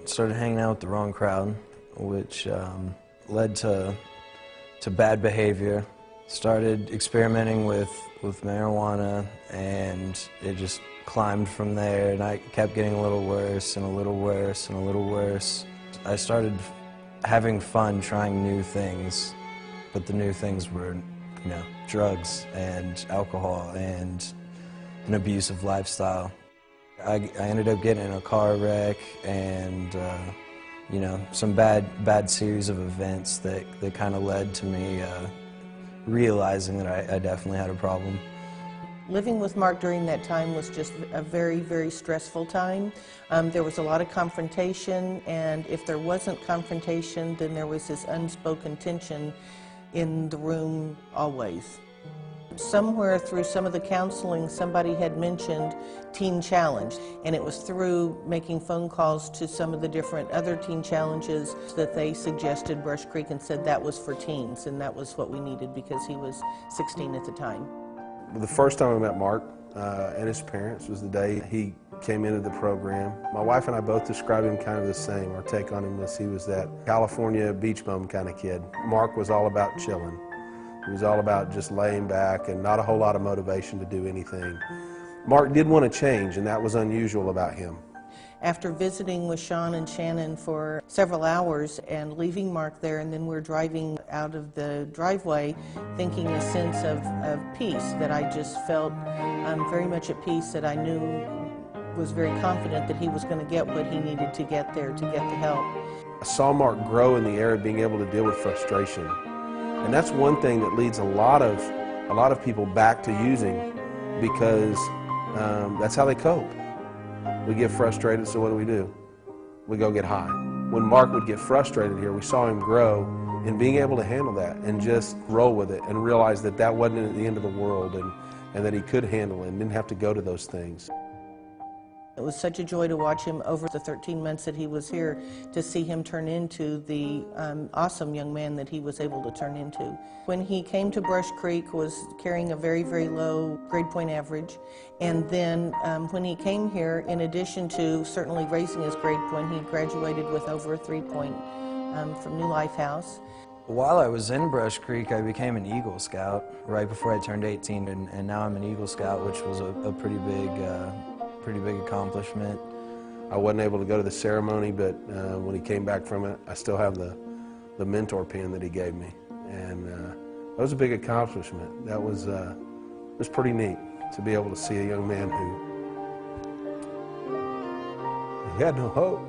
started hanging out with the wrong crowd, which led to bad behavior. Started experimenting with marijuana, and it just climbed from there, and I kept getting a little worse and a little worse and a little worse. I started having fun trying new things, but the new things were, drugs and alcohol and an abusive lifestyle. I ended up getting in a car wreck and, some bad series of events that kind of led to me realizing that I definitely had a problem. Living with Mark during that time was just a very, very stressful time. There was a lot of confrontation, and if there wasn't confrontation, then there was this unspoken tension in the room always. Somewhere through some of the counseling, somebody had mentioned Teen Challenge, and it was through making phone calls to some of the different other teen challenges that they suggested Brush Creek and said that was for teens, and that was what we needed because he was 16 at the time. The first time I met Mark and his parents was the day he came into the program. My wife and I both described him kind of the same. Our take on him was he was that California beach bum kind of kid. Mark was all about chilling. He was all about just laying back and not a whole lot of motivation to do anything. Mark did want to change, and that was unusual about him. After visiting with Sean and Shannon for several hours and leaving Mark there, and then we're driving out of the driveway thinking a sense of peace that I just felt very much at peace, that I knew was very confident that he was going to get what he needed to get there, to get the help. I saw Mark grow in the area of being able to deal with frustration. And that's one thing that leads a lot of people back to using, because that's how they cope. We get frustrated, so what do? We go get high. When Mark would get frustrated here, we saw him grow in being able to handle that and just roll with it and realize that that wasn't at the end of the world, and that he could handle it and didn't have to go to those things. It was such a joy to watch him over the 13 months that he was here, to see him turn into the awesome young man that he was able to turn into. When he came to Brush Creek, was carrying a very, very low grade point average, and then when he came here, in addition to certainly raising his grade point, he graduated with over a 3-point from New Life House. While I was in Brush Creek, I became an Eagle Scout right before I turned 18, and now I'm an Eagle Scout, which was a pretty big accomplishment. I wasn't able to go to the ceremony, but when he came back from it, I still have the mentor pin that he gave me, and that was a big accomplishment. That was pretty neat to be able to see a young man who had no hope,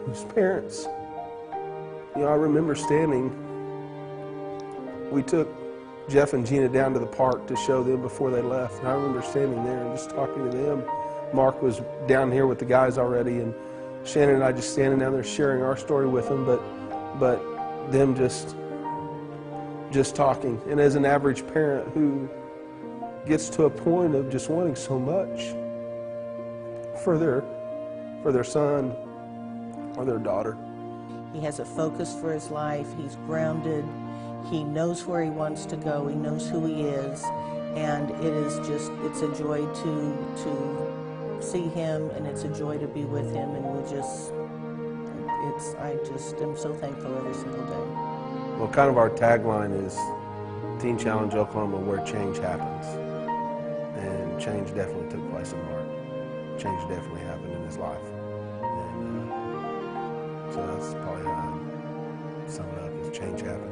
whose parents, I remember we took Jeff and Gina down to the park to show them before they left, and I remember standing there and just talking to them. Mark was down here with the guys already, and Shannon and I just standing down there sharing our story with them, but them just talking. And as an average parent who gets to a point of just wanting so much for their son or their daughter. He has a focus for his life. He's grounded. He knows where he wants to go. He knows who he is, and it's a joy to see him, and it's a joy to be with him, and I just am so thankful every single day. Well, kind of our tagline is Teen Challenge Oklahoma, where change happens. And change definitely took place in Mark. Change definitely happened in his life. And so that's probably how I sum it up, is change happened.